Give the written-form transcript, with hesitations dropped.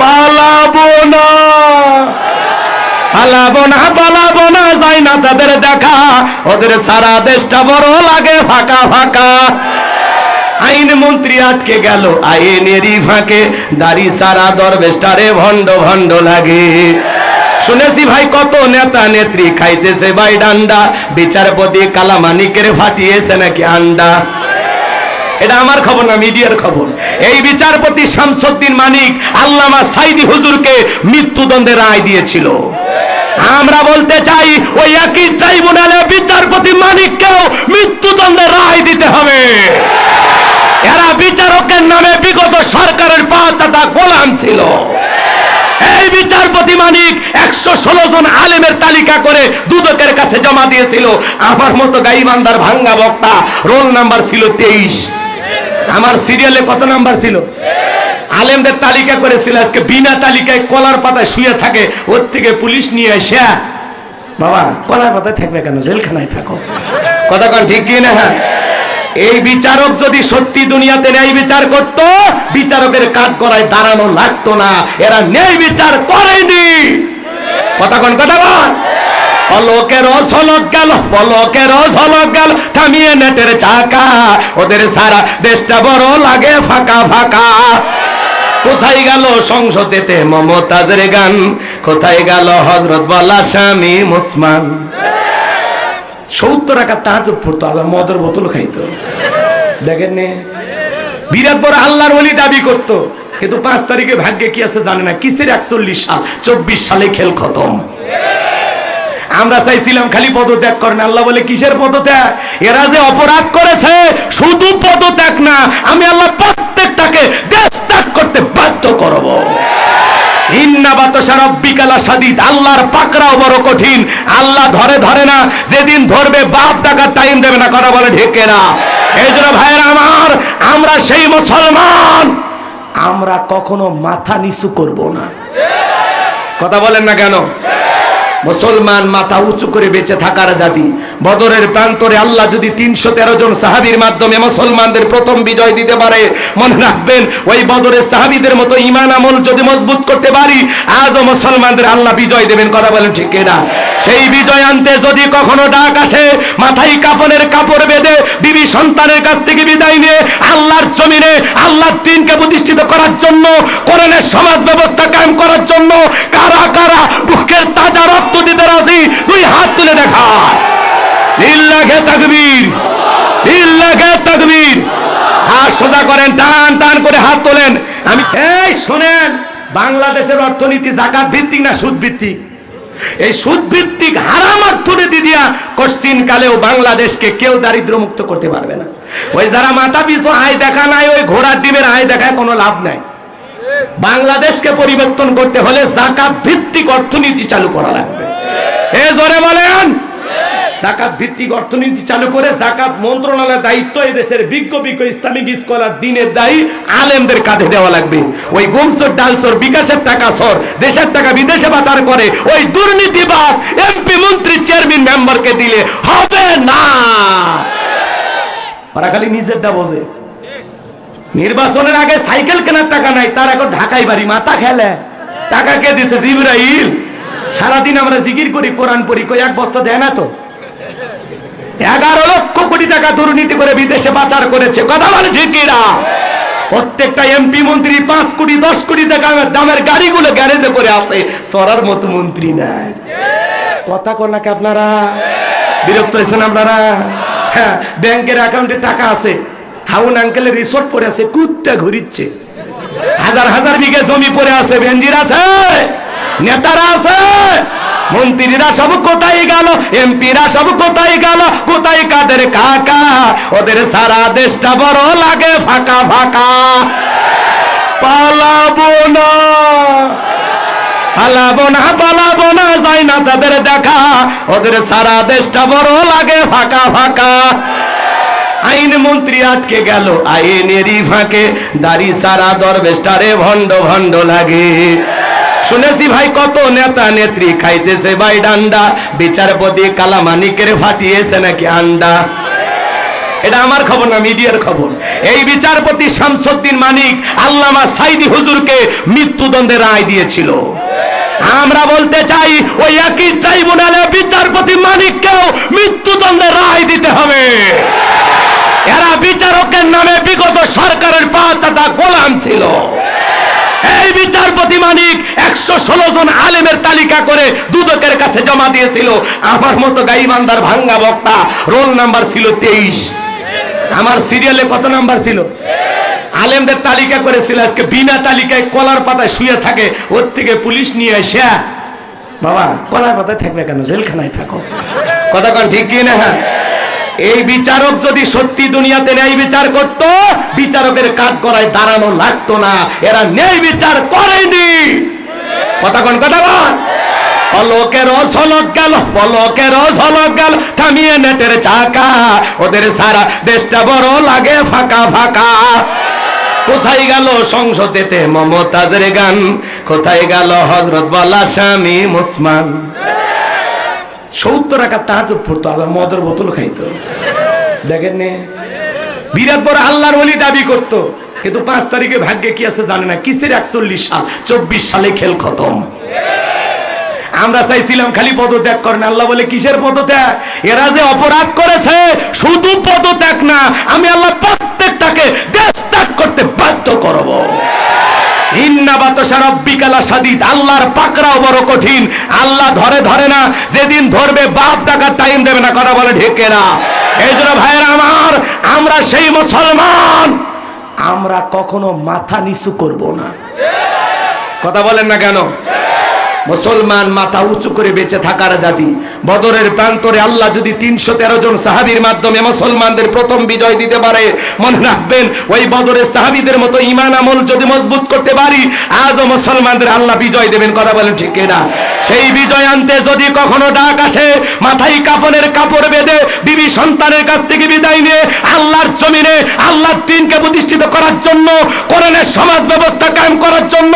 পালাবো না, পালাবো না, পালাবো না, যাই না তাদের দেখা, ওদের সারা দেশটা বড় লাগে ফাঁকা ফাঁকা। আইন মন্ত্রী আটকে গেল আইনেরই ফাঁকে, দাড়ি সারা দরবেশটারে ভণ্ড ভণ্ড লাগে। শুনেছি ভাই কত নেতা নেত্রী খাইতেছে ভাই ডান্ডা, বিচারপতি কালামানিকের ফাটিয়েছে নাকি আন্ডা। এটা আমার খবর না, মিডিয়ার খবর। এই বিচারপতি শামসুদ্দিন মানিক আল্লামা সাইদি হুজুরকে মৃত্যুদণ্ডের রায় দিয়েছিল। আমরা বলতে চাই ওই একই ট্রাইব্যুনালে বিচারপতি মানিককেও মৃত্যুদণ্ডের রায় দিতে হবে। এরা বিচারকের নামে বিগত সরকারের পাঁচটা গোলাম ছিল। এই বিচারপতি মানিক 116 জন আলেমের তালিকা করে দুদকের কাছে জমা দিয়েছিল। আমার মতো গাইবান্ধার ভাঙ্গা বক্তা রোল নাম্বার ছিল 23। আমার সিরিয়ালে কত নাম্বার ছিল? আলেমদের তালিকা করেছিল। আজকে বিনা তালিকায় কলার পাতায় শুয়ে থাকে, ওর থেকে পুলিশ নিয়ে আসে, বাবা কলার পাতায় থাকবে কেন, জেলখানায় থাকো। কথা কোন ঠিক কি না? এই বিচারক যদি সত্যি দুনিয়াতে ন্যায় বিচার করত, বিচারকের কাঠ গড়ায় দাঁড়ানো লাগতো না। এরা ন্যায় বিচার করেনি। কথা কোন কথা বল। পলকের ঝলক গেল, পলকের ঝলক গেল, থামিয়ে নেটের চাকা, ওদের সারা দেশটা বড় লাগে ফাঁকা ফাঁকা। কোথায় গেল সংসদেতে মমতাজের গান, কোথায় গেল হযরত বলা স্বামী মুসমান। 70 টাকা তাহাজ্জুদ পড়তো, আল্লাহ মদের বোতল খাইতো। দেখেন নে, বিরাট বড় আল্লাহর ওলি দাবি করতো, কিন্তু 5 তারিখে ভাগ্যে কি আছে জানে না। কিসের 41 সাল, 24 সালে খেল খতম। আমরা চাইছিলাম খালি পদত্যাগ করেন, আল্লাহ বলে কিসের পদত্যাগ? এরা যে অপরাধ করেছে শুধু পদত্যাগ না, আমি আল্লাহ প্রত্যেকটাকে দেশ ত্যাগ করতে বাধ্য করব। ইন্না বাতাসা রাব্বিকা লাশাদীদ, আল্লাহর পাকড়াও বড় কঠিন। আল্লাহ ধরে ধরে না, যেদিন ধরবে বাপ টাকার টাইম দেবে না। কথা বলে ঠিক না? এই জন্য ভাইয়েরা আমার, আমরা সেই মুসলমান, আমরা কখনো মাথা নিচু করব না। কথা বলেন না কেন? মুসলমান মাথা উঁচু করে বেঁচে থাকার জাতি। বদরের প্রান্তরে আল্লাহ যদি 313 জন সাহাবীর মাধ্যমে মুসলমানদের প্রথম বিজয় দিতে পারে, মনে রাখবেন ওই বদরের সাহাবীদের মতো ঈমান আমল যদি মজবুত করতে পারি, আজও মুসলমানদের আল্লাহ বিজয় দেবেন। কথা বলেন ঠিক কিনা? সেই বিজয় আনতে যদি কখনো ডাক আসে, মাথায় কাফনের কাপড় বেঁধে বিবি সন্তানের কাছ থেকে বিদায় নিয়ে আল্লাহর জমিনে আল্লাহর দ্বীনকে প্রতিষ্ঠিত করার জন্য, কোরআনের সমাজ ব্যবস্থা কায়েম করার জন্য কারা কারা বুকের তাজা রক্ত দিতে রাজি? দুই হাত তুলে দেখা। লিল্লাহে তাকবীর, লিল্লাহে তাকবীর। হাত সোজা করেন, টান টান করে হাত তোলেন। আমি এই শোনেন, বাংলাদেশের অর্থনীতি যাকাত ভিত্তিক না সুদ ভিত্তিক? এই সুদ ভিত্তিক হারাম অর্থনীতি দিয়া কোশ্চিন কালেও বাংলাদেশকে কেউ দারিদ্র মুক্ত করতে পারবে না। ওই যারা মাথা পিছু আয় দেখা নাই, ওই ঘোড়ার ডিমের আয় দেখায় কোনো লাভ নাই। বাংলাদেশকে পরিবর্তন করতে হলে যাকাত ভিত্তিক অর্থনীতি চালু করা লাগবে। এ জোরে বলেন। যাকাত ভিত্তিক অর্থনীতি চালু করে যাকাত মন্ত্রণালয়ের দায়িত্ব এই দেশের বিজ্ঞ বিজ্ঞ ইসলামিক স্কলার দ্বীনের দায়ী আলেমদের কাঁধে দেওয়া লাগবে। ওই গুমসর ডালসর বিকাশের টাকা সর দেশের টাকা বিদেশে পাচার করে ওই দুর্নীতিবাজ এমপি মন্ত্রী চেয়ারম্যান মেম্বারকে দিলে হবে না। ওরা খালি নিজেরটা বোঝে। নির্বাচনের আগে সাইকেল কেনার টাকা নাই, তার এখন ঢাকায় বাড়ি, মাথা খেলে। টাকা কে দিছে? জিবরাইল। সারাদিন আমরা জিকির করি, কোরআন পড়ি, কই এক বস্তা দেয় না তো। 11 লক্ষ কোটি টাকা দুর্নীতি করে বিদেশে পাচার করেছে। কথা বলে ঠিক কিনা? প্রত্যেকটা এমপি মন্ত্রী 5 কোটি 10 কোটি টাকা দামের গাড়িগুলো গ্যারেজে করে আছে, সরার মতো মন্ত্রী নাই। কথা কর নাকি আপনারা? বিরক্ত হয়েছেন আপনারা? হ্যাঁ, ব্যাংকের অ্যাকাউন্টে টাকা আছে, হাউন আঙ্কেলের রিসোর্ট পড়ে আছে, কুত্তা ঘুরিচ্ছে। হাজার হাজার বিঘে জমি পড়ে আছে, বেঞ্জির আছে, নেতারা আছে, মন্ত্রীরা সব কোথায় গেল, এমপিরা সব কোথায় গেল, কোথায় কাদের কাকা? ওদের সারা দেশটা বড় লাগে ফাঁকা ফাঁকা। পালাবো না, পালাবো না, পালাবো না, যাই না তাদের দেখা, ওদের সারা দেশটা বড় লাগে ফাঁকা ফাঁকা। আইন মন্ত্রী আটকে গেল আইনেরই ফাঁকে, দাড়ি সারা দরবেশটারে ভণ্ড ভণ্ড লাগে। শুনেছি ভাই কত নেতা নেত্রী খাইতেছে ভাই ডান্ডা, বিচারপতি কালামানিকের ফাটিয়েছে নাকি আন্ডা। এটা আমার খবর না, মিডিয়ার খবর। এই বিচারপতি শামসুদ্দিন মানিক আল্লামা সাইদি হুজুরকে মৃত্যুদণ্ডের রায় দিয়েছিল। আমরা বলতে চাই ওই একই ট্রাইব্যুনালে বিচারপতি মানিককেও মৃত্যুদণ্ডের রায় দিতে হবে। এরা বিচারকের নামে বিগত সরকারের 5টা গোলাম ছিল। এই বিচারপতি মানিক 116 জন আলেমের তালিকা করে দুদকের কাছে জমা দিয়েছিল। আমার মতো গাইবান্ধার ভাঙ্গা বক্তা রোল নাম্বার ছিল 23। আমার সিরিয়ালে কত নাম্বার ছিল? আলেমদের তালিকা করেছিল। আজকে বিনা তালিকায় কলার পাতায় শুয়ে থাকে, ওর থেকে পুলিশ নিয়ে এসে, বাবা কলার পাতায় থাকবে কেন, জেলখানায় থাকো। কথা কোন ঠিক কি না? এই বিচারক যদি সত্যি দুনিয়াতে ন্যায় বিচার করত, বিচারকের কাঠ গড়ায় দাঁড়ানো লাগতো না। এরা ন্যায় বিচার করেনি। কথা কোন কথা বল। পলকের ঝলক গেল, পলকের ঝলক গেল, থামিয়ে নেটের চাকা, ওদের সারা দেশটা বড় লাগে ফাঁকা ফাঁকা। কোথায় গেল সংসদেতে মমতাজের গান, কোথায় গেল হযরত বলা স্বামী মুসমান। 70 টাকা তাহাজ্জুদ পড়তো, আল্লাহ মদের বোতল খাইতো। দেখেন নে, বিরাট বড় আল্লাহর ওলি দাবি করত, কিন্তু 5 তারিখে ভাগ্যে কি আছে জানে না। কিসের 41 সাল, 24 সালে খেল খতম। আমরা চাইছিলাম খালি পদত্যাগ করেন, আল্লাহ বলে কিসের পদত্যাগ? এরা যে অপরাধ করেছে, শুধু পদত্যাগ না, আমি আল্লাহ প্রত্যেকটাকে দেশ ত্যাগ করতে বাধ্য করব। ইন্না বাতাসা রাব্বিকা লাশাদীদ, আল্লাহর পাকড়াও বড় কঠিন। আল্লাহ ধরে ধরে না, যেদিন ধরবে বাপ টাকার টাইম দেবে না। কথা বলে ঢেকে না। এই জন্য ভাইয়েরা আমার, আমরা সেই মুসলমান, আমরা কখনো মাথা নিচু করব না। কথা বলেন না কেন? মুসলমান মাথা উঁচু করে বেঁচে থাকার জাতি। বদরের প্রান্তরে আল্লাহ যদি 313 জন সাহাবীর মাধ্যমে মুসলমানদের প্রথম বিজয় দিতে পারে, মনে রাখবেন ওই বদরের সাহাবীদের মতো ঈমান আমল যদি মজবুত করতে পারি, আজও মুসলমানদের আল্লাহ বিজয় দেবেন। কথা বলেন ঠিক কিনা? সেই বিজয় আনতে যদি কখনো ডাক আসে, মাথায় কাফনের কাপড় বেঁধে বিবি সন্তানের কাছ থেকে বিদায় নিয়ে আল্লাহর জমিনে আল্লাহর দ্বীনকে প্রতিষ্ঠিত করার জন্য, কোরআনের সমাজ ব্যবস্থা কায়েম করার জন্য